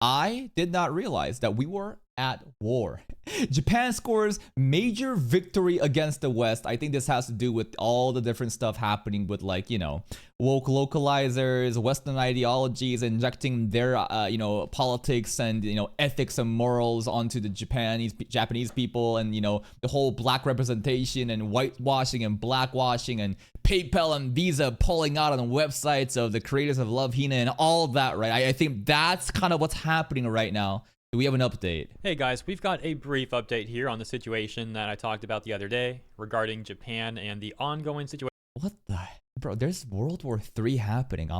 I did not realize that we were at war. Japan scores major victory against the West. I think this has to do with all the different stuff happening with, like, you know, woke localizers, Western ideologies, injecting their, you know, politics and, you know, ethics and morals onto the Japanese people, and, you know, the whole black representation and whitewashing and blackwashing and PayPal and Visa pulling out on websites of the creators of Love Hina and all that, right? I think that's kind of what's happening right now. Do we have an update? Hey guys, we've got a brief update here on the situation that I talked about the other day regarding Japan and the ongoing situation. What the? Bro, there's World War III happening.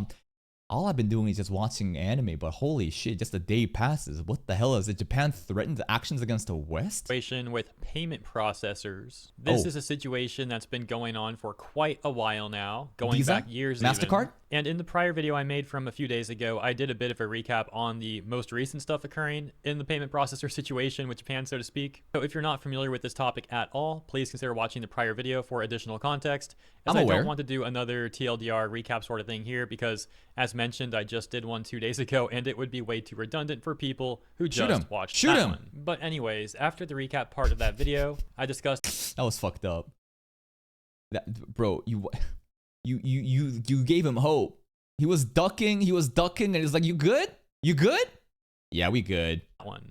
All I've been doing is just watching anime, but holy shit, just a day passes. What the hell is it? Japan threatens actions against the West? Situation with payment processors. This is a situation that's been going on for quite a while now, going Visa? back years. MasterCard? Even. And in the prior video I made from a few days ago, I did a bit of a recap on the most recent stuff occurring in the payment processor situation with Japan, so to speak. So if you're not familiar with this topic at all, please consider watching the prior video for additional context, as I don't want to do another TLDR recap sort of thing here, because as mentioned, I just did one 2 days ago, and it would be way too redundant for people who just watched that one. But anyways, after the recap part of that video, I discussed... That was fucked up. Bro, you gave him hope. He was ducking, and he's like, you good? You good? Yeah, we good.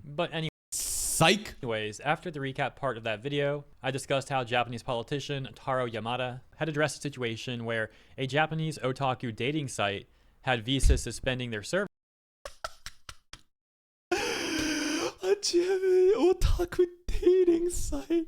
But anyway... Psych. Anyways, after the recap part of that video, I discussed how Japanese politician Taro Yamada had addressed a situation where a Japanese otaku dating site had Visa suspending their service. A Japanese otaku dating site.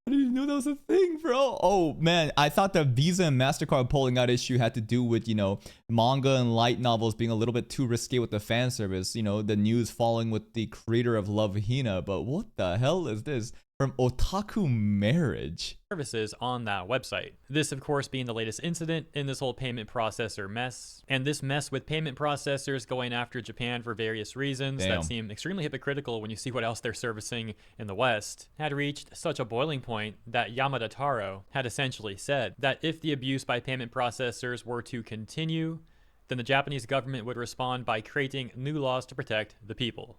I didn't know that was a thing, bro. Oh man, I thought the Visa and MasterCard pulling out issue had to do with, you know, manga and light novels being a little bit too risque with the fan service. You know, the news falling with the creator of Love Hina. But what the hell is this? From otaku marriage services on that website. This, of course, being the latest incident in this whole payment processor mess. And this mess with payment processors going after Japan for various reasons that seem extremely hypocritical when you see what else they're servicing in the West, had reached such a boiling point that Yamada Taro had essentially said that if the abuse by payment processors were to continue, then the Japanese government would respond by creating new laws to protect the people.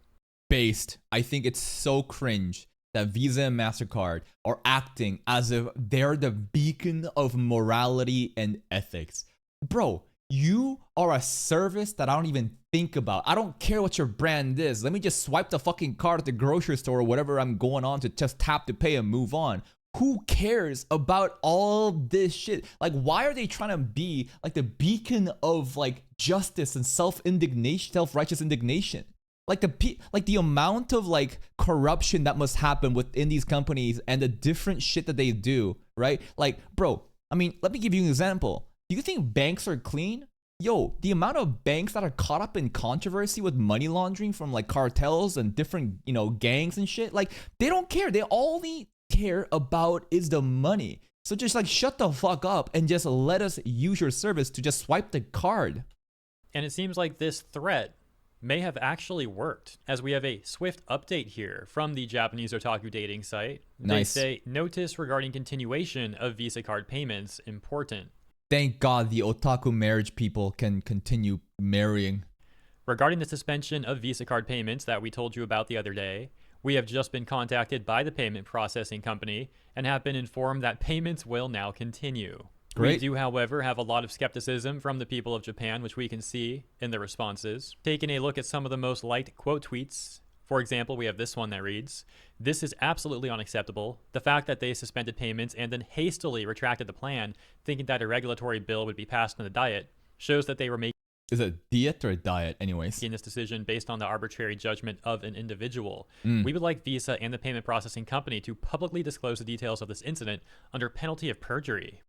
Based. I think it's so cringe that Visa and MasterCard are acting as if they're the beacon of morality and ethics. Bro, you are a service that I don't even think about. I don't care what your brand is. Let me just swipe the fucking card at the grocery store or whatever I'm going on to just tap to pay and move on. Who cares about all this shit? Like, why are they trying to be like the beacon of like justice and self-indignation, self-righteous indignation? Like the amount of like corruption that must happen within these companies and the different shit that they do, right? Like, bro, I mean, let me give you an example. Do you think banks are clean? Yo, the amount of banks that are caught up in controversy with money laundering from like cartels and different, you know, gangs and shit, like they don't care. They only care about is the money. So just like shut the fuck up and just let us use your service to just swipe the card. And it seems like this threat may have actually worked, as we have a swift update here from the Japanese otaku dating site. Nice. They say, notice regarding continuation of Visa card payments important. Thank God the otaku marriage people can continue marrying. Regarding the suspension of Visa card payments that we told you about the other day, we have just been contacted by the payment processing company and have been informed that payments will now continue. Great. We do, however, have a lot of skepticism from the people of Japan, which we can see in the responses. Taking a look at some of the most liked quote tweets, for example, we have this one that reads, "This is absolutely unacceptable. The fact that they suspended payments and then hastily retracted the plan, thinking that a regulatory bill would be passed on the diet, shows that they were making..." Is it a diet or a diet anyways? ...in this decision based on the arbitrary judgment of an individual. We would like Visa and the payment processing company to publicly disclose the details of this incident under penalty of perjury.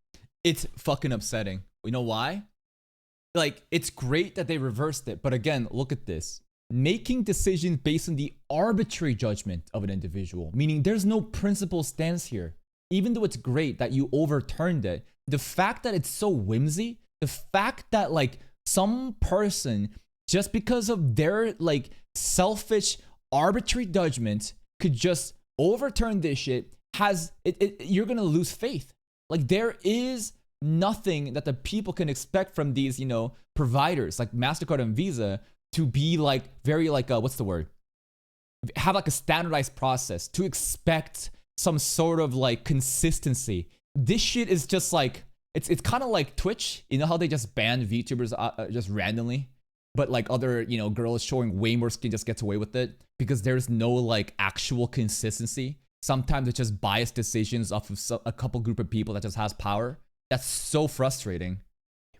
It's fucking upsetting. You know why? Like, it's great that they reversed it, but again, look at this. Making decisions based on the arbitrary judgment of an individual, meaning there's no principle stance here. Even though it's great that you overturned it, the fact that it's so whimsy, the fact that like some person, just because of their like selfish arbitrary judgment, could just overturn this shit, you're gonna lose faith. Like, there is nothing that the people can expect from these, you know, providers like MasterCard and Visa to be like very like what's the word? Have like a standardized process, to expect some sort of like consistency. This shit is just like it's kind of like Twitch. You know how they just ban VTubers just randomly, but like other girls showing way more skin just gets away with it because there's no like actual consistency. Sometimes it's just biased decisions off of a couple group of people that just has power. That's so frustrating.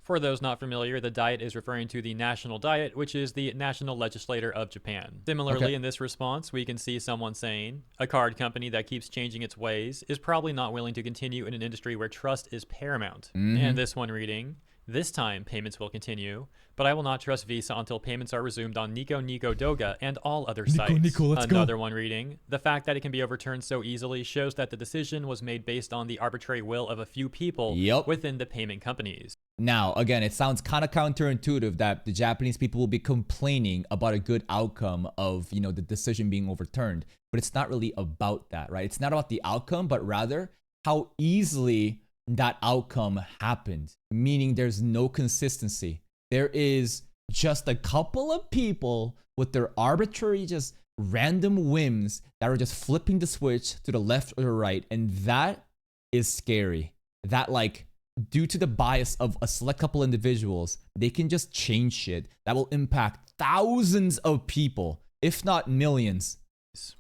For those not familiar, the diet is referring to the national diet, which is the national legislator of Japan. Similarly, in this response, we can see someone saying, a card company that keeps changing its ways is probably not willing to continue in an industry where trust is paramount. And this one reading, this time payments will continue, but I will not trust Visa until payments are resumed on Nico Nico Doga and all other sites. Another one reading, the fact that it can be overturned so easily shows that the decision was made based on the arbitrary will of a few people within the payment companies. Now, again, it sounds kind of counterintuitive that the Japanese people will be complaining about a good outcome of, the decision being overturned. But it's not really about that, right? It's not about the outcome, but rather how easily that outcome happened. Meaning there's no consistency. There is just a couple of people with their arbitrary, just random whims that are just flipping the switch to the left or the right. And that is scary. That like, due to the bias of a select couple individuals, they can just change shit that will impact thousands of people, if not millions.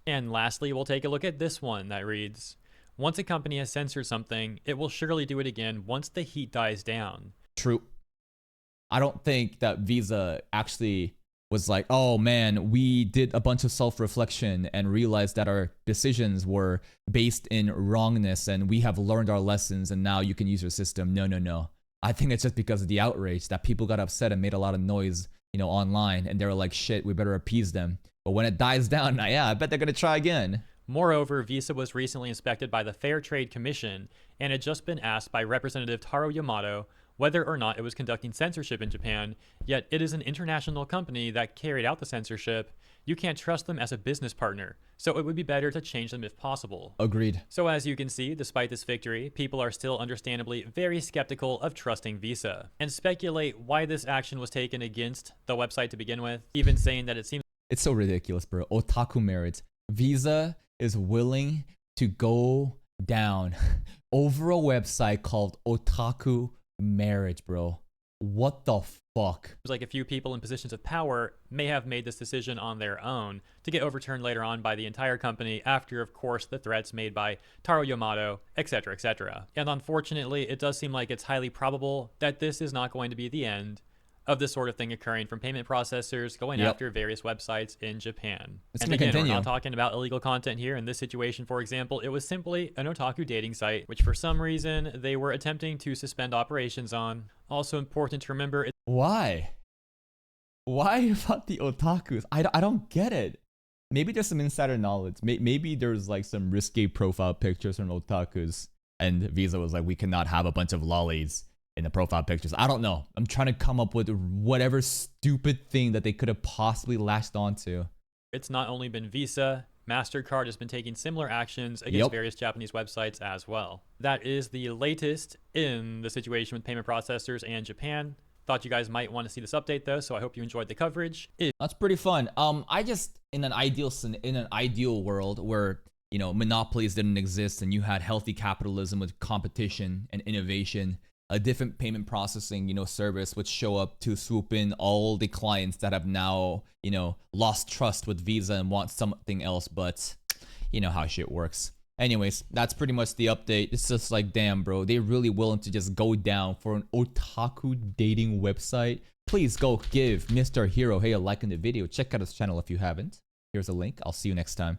And lastly, we'll take a look at this one that reads, once a company has censored something, it will surely do it again once the heat dies down. True. I don't think that Visa actually was like, oh man, we did a bunch of self-reflection and realized that our decisions were based in wrongness and we have learned our lessons and now you can use your system. No. I think it's just because of the outrage that people got upset and made a lot of noise, online, and they were like, shit, we better appease them. But when it dies down, yeah, I bet they're gonna try again. Moreover, Visa was recently inspected by the Fair Trade Commission and had just been asked by Representative Taro Yamato whether or not it was conducting censorship in Japan, yet it is an international company that carried out the censorship. You can't trust them as a business partner, so it would be better to change them if possible. Agreed. So as you can see, despite this victory, people are still understandably very skeptical of trusting Visa, and speculate why this action was taken against the website to begin with, even saying that it seems... It's so ridiculous, bro. Otaku marriage. Visa is willing to go down over a website called Otaku marriage, bro. What the fuck? Like a few people in positions of power may have made this decision on their own to get overturned later on by the entire company after, of course, the threats made by Taro Yamato, etc., etc. And unfortunately, it does seem like it's highly probable that this is not going to be the end of this sort of thing occurring from payment processors going after various websites in Japan. And again, we're not talking about illegal content here. In this situation, for example, it was simply an otaku dating site, which for some reason they were attempting to suspend operations on. Also important to remember... Why? Why about the otakus? I don't get it. Maybe there's some insider knowledge. Maybe there's like some risque profile pictures from otakus and Visa was like, we cannot have a bunch of lollies in the profile pictures. I don't know. I'm trying to come up with whatever stupid thing that they could have possibly latched onto. It's not only been Visa, MasterCard has been taking similar actions against various Japanese websites as well. That is the latest in the situation with payment processors and Japan. Thought you guys might want to see this update though, so I hope you enjoyed the coverage. That's pretty fun. I just, in an ideal world where, monopolies didn't exist and you had healthy capitalism with competition and innovation, a different payment processing, service would show up to swoop in all the clients that have now, lost trust with Visa and want something else, but you know how shit works. Anyways, that's pretty much the update. It's just like, damn, bro, they're really willing to just go down for an otaku dating website. Please go give Mr. Hero Hei a like in the video. Check out his channel if you haven't. Here's a link. I'll see you next time.